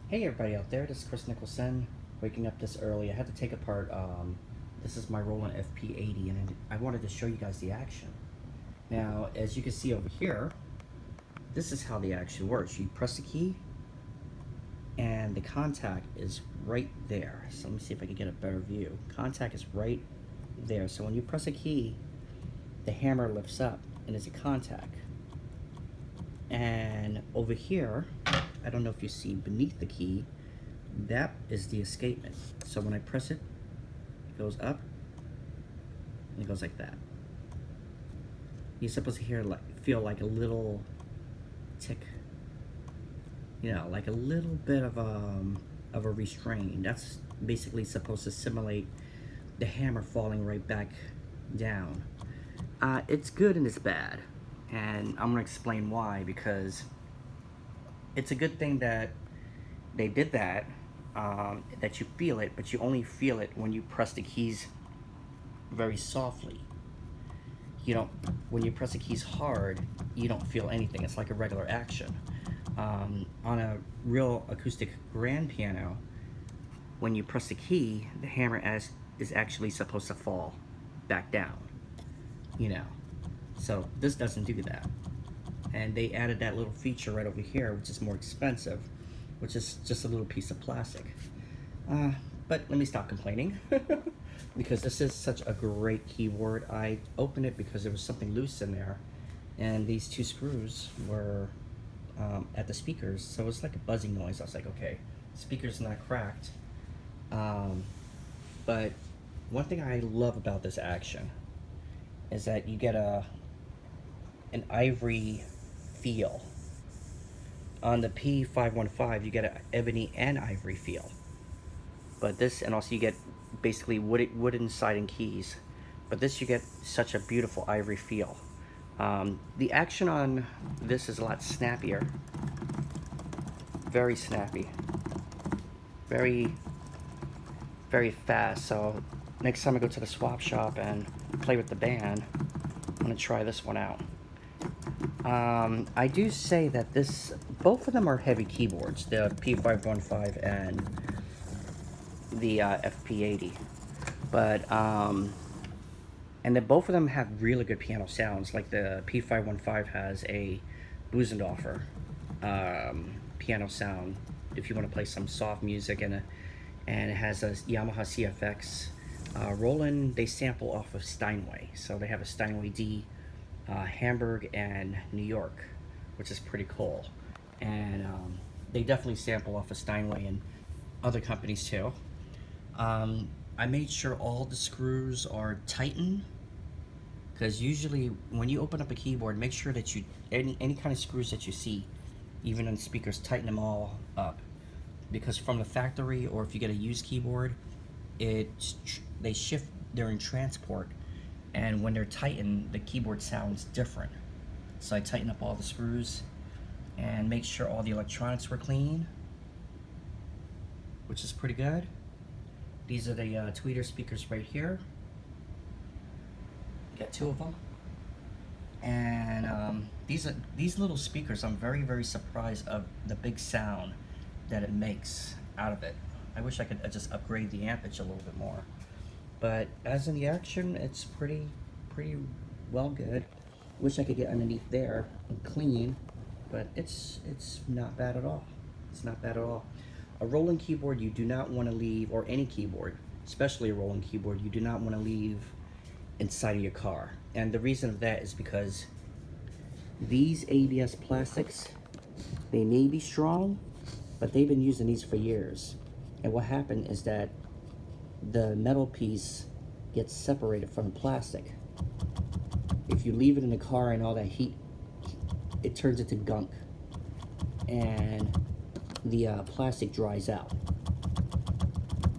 Hey everybody out there, this is Kris Nicholson. Waking up this early. I had to take apart, this is my Roland FP-80 and I wanted to show you guys the action. Now, as you can see over here, this is how the action works. You press the key and the contact is right there. So let me see if I can get a better view. Contact is right there. So when you press a key, the hammer lifts up and it's a contact. And over here, I don't know if you see beneath the key, that is the escapement. So when I press it, it goes up and it goes like that. You're supposed to feel like a little tick, like a little bit of a restraint. That's basically supposed to simulate the hammer falling right back down. It's good and it's bad, and I'm gonna explain why. Because it's a good thing that they did that, that you feel it, but you only feel it when you press the keys very softly. You don't, when you press the keys hard, you don't feel anything. It's like a regular action. On a real acoustic grand piano, when you press the key, the hammer is actually supposed to fall back down, So this doesn't do that. And they added that little feature right over here, which is more expensive, which is just a little piece of plastic. But let me stop complaining because this is such a great keyboard. I opened it because there was something loose in there, and these two screws were at the speakers, so it was like a buzzing noise. I was like, okay, speaker's not cracked. But one thing I love about this action is that you get an ivory feel. On the P515, you get an ebony and ivory feel. But this, and also you get basically wooden side and keys. But this, you get such a beautiful ivory feel. The action on this is a lot snappier. Very snappy. Very, very fast. So next time I go to the swap shop and play with the band, I'm gonna try this one out. I do say that both of them are heavy keyboards, the P515 and the FP-80, but and then both of them have really good piano sounds. Like the P515 has a Bösendorfer piano sound if you want to play some soft music, and it has a Yamaha CFX. Roland, they sample off of Steinway, so they have a Steinway D, Hamburg and New York, which is pretty cool. And they definitely sample off of Steinway and other companies too. I made sure all the screws are tightened, because usually when you open up a keyboard, make sure that any kind of screws that you see, even on speakers, tighten them all up. Because from the factory, or if you get a used keyboard, they shift during transport, and when they're tightened, the keyboard sounds different. So I tighten up all the screws and make sure all the electronics were clean, which is pretty good. These are the tweeter speakers right here. Got two of them. And these little speakers, I'm very, very surprised of the big sound that it makes out of it. I wish I could just upgrade the ampage a little bit more. But as in the action, it's pretty well good. Wish I could get underneath there and clean, but it's not bad at all. It's not bad at all. A Roland keyboard you do not want to leave, or any keyboard, especially a Roland keyboard, you do not want to leave inside of your car. And the reason of that is because these ABS plastics, they may be strong, but they've been using these for years. And what happened is that the metal piece gets separated from the plastic. If you leave it in the car and all that heat, it turns into gunk, and the plastic dries out.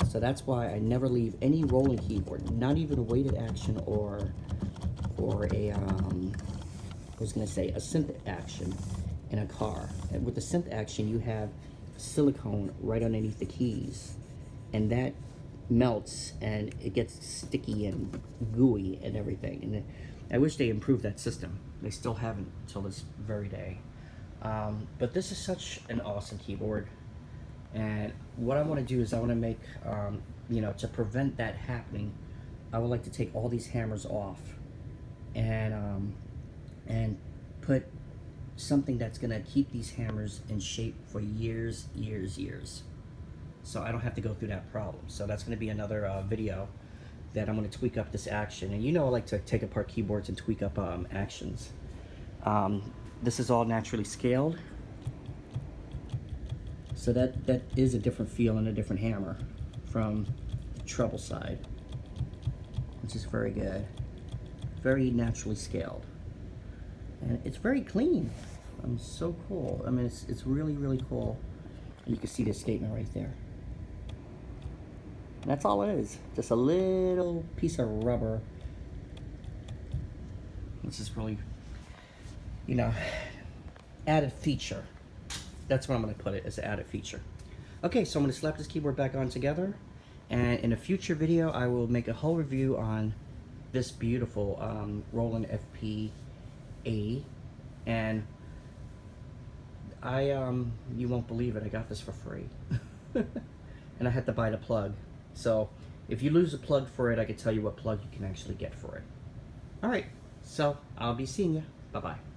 So that's why I never leave any Roland keyboard, not even a weighted action or a I was gonna say a synth action, in a car. And with the synth action, you have silicone right underneath the keys, and that melts and it gets sticky and gooey and everything. And I wish they improved that system. They still haven't till this very day. But this is such an awesome keyboard. And what I want to do is I want to make, you know, to prevent that happening, I would like to take all these hammers off and put something that's going to keep these hammers in shape for years, years. So I don't have to go through that problem. So that's going to be another video that I'm going to tweak up this action. And you know I like to take apart keyboards and tweak up actions. This is all naturally scaled. So that is a different feel and a different hammer from the treble side, which is very good. Very naturally scaled. And it's very clean. So cool. I mean, it's really, really cool. And you can see the escapement right there. And that's all it is. Just a little piece of rubber. This is really, you know, added feature. That's what I'm going to put it, as an added feature. Okay, so I'm going to slap this keyboard back on together. And in a future video, I will make a whole review on this beautiful Roland FP-80. And you won't believe it, I got this for free. And I had to buy the plug. So if you lose a plug for it, I can tell you what plug you can actually get for it. All right, so I'll be seeing you. Bye-bye.